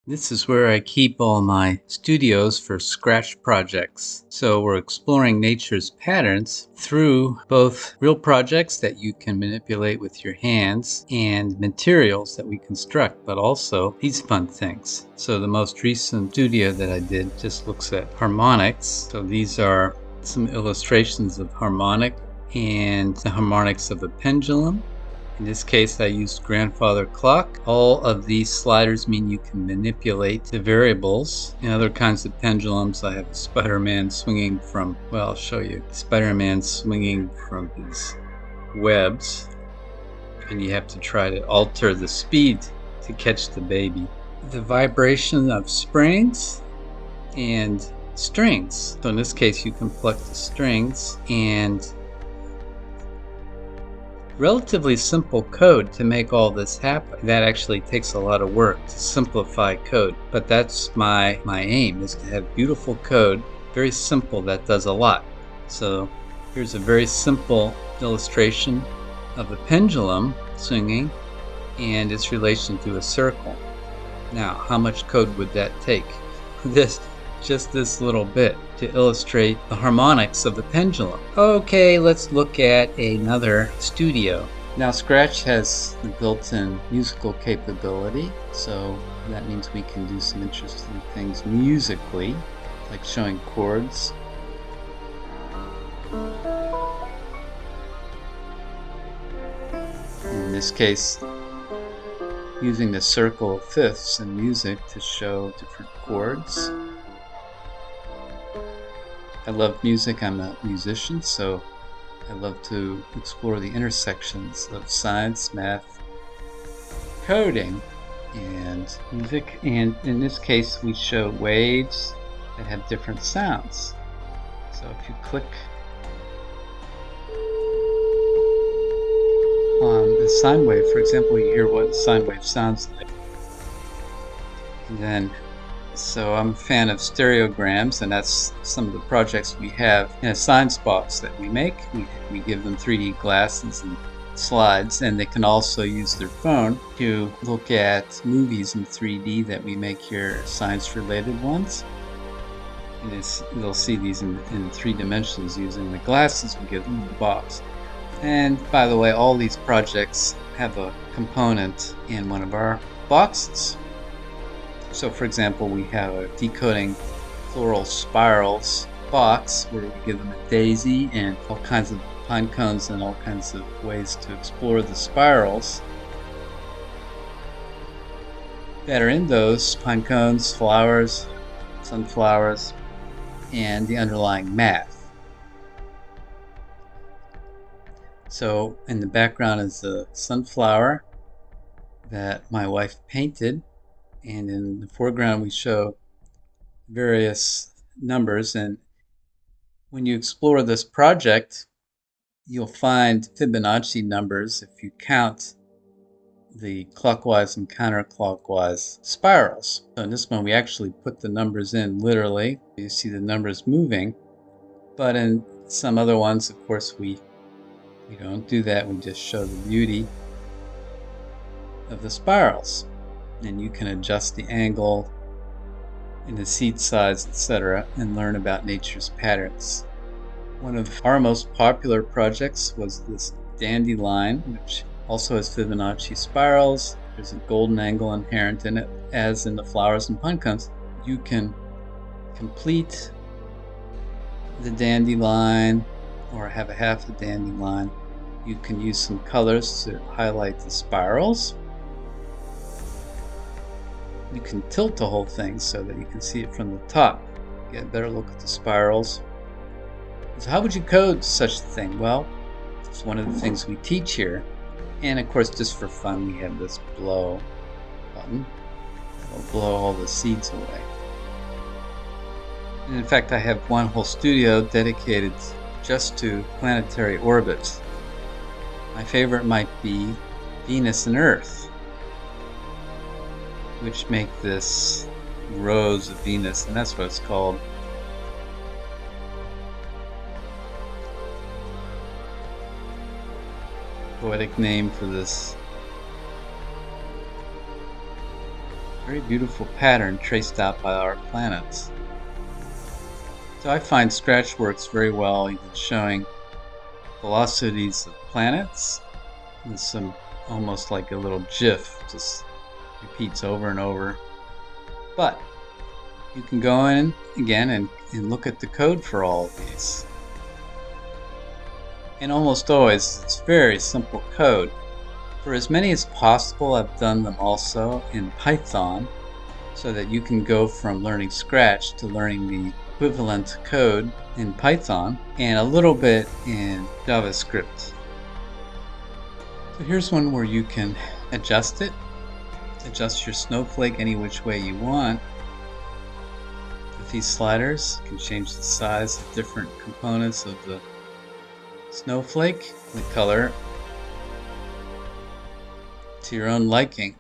This is where I keep all my studios for Scratch projects. So we're exploring nature's patterns through both real projects that you can manipulate with your hands and materials that we construct, but also these fun things. So the most recent studio that I did just looks at harmonics. So these are some illustrations of harmonic and the harmonics of a pendulum. In this case, I used grandfather clock. All of these sliders mean you can manipulate the variables. In other kinds of pendulums, I have a Spider-Man swinging from, well, I'll show you. Spider-Man swinging from his webs, and you have to try to alter the speed to catch the baby. The vibration of springs and strings. So in this case, you can pluck the strings, and relatively simple code to make all this happen. That actually takes a lot of work to simplify code, but that's my aim, is to have beautiful code, very simple, that does a lot. So here's a very simple illustration of a pendulum swinging and its relation to a circle. Now, how much code would that take? Just this little bit to illustrate the harmonics of the pendulum. Okay, let's look at another studio. Now, Scratch has the built-in musical capability, so that means we can do some interesting things musically, like showing chords. In this case, using the circle of fifths in music to show different chords. I love music. I'm a musician, so I love to explore the intersections of science, math, coding, and music. And in this case, we show waves that have different sounds. So if you click on the sine wave, for example, you hear what a sine wave sounds like. And then, so I'm a fan of stereograms, and that's some of the projects we have in a science box that we make. We give them 3D glasses and slides, and they can also use their phone to look at movies in 3D that we make here, science-related ones. And they'll see these in 3 dimensions using the glasses we give them in the box. And by the way, all these projects have a component in one of our boxes. So for example, we have a decoding floral spirals box where we give them a daisy and all kinds of pine cones and all kinds of ways to explore the spirals that are in those pine cones, flowers, sunflowers, and the underlying math. So in the background is a sunflower that my wife painted. And in the foreground, we show various numbers. And when you explore this project, you'll find Fibonacci numbers if you count the clockwise and counterclockwise spirals. So in this one, we actually put the numbers in literally. You see the numbers moving. But in some other ones, of course, we don't do that. We just show the beauty of the spirals. And you can adjust the angle and the seed size, etc., and learn about nature's patterns. One of our most popular projects was this dandelion, which also has Fibonacci spirals. There's a golden angle inherent in it, as in the flowers and pine cones. You can complete the dandelion or have a half a dandelion. You can use some colors to highlight the spirals. You can tilt the whole thing so that you can see it from the top. Get a better look at the spirals. So how would you code such a thing? Well, it's one of the things we teach here. And of course, just for fun, we have this blow button that'll blow all the seeds away. And in fact, I have one whole studio dedicated just to planetary orbits. My favorite might be Venus and Earth, which make this rose of Venus, and that's what it's called. Poetic name for this Very beautiful pattern traced out by our planets. So I find Scratch works very well, even showing velocities of planets with some almost like a little GIF, just repeats over and over. But you can go in again and look at the code for all of these. And almost always it's very simple code. For as many as possible, I've done them also in Python so that you can go from learning Scratch to learning the equivalent code in Python and a little bit in JavaScript. So here's one where you can adjust it, adjust your snowflake any which way you want. With these sliders, you can change the size of different components of the snowflake, the color, to your own liking.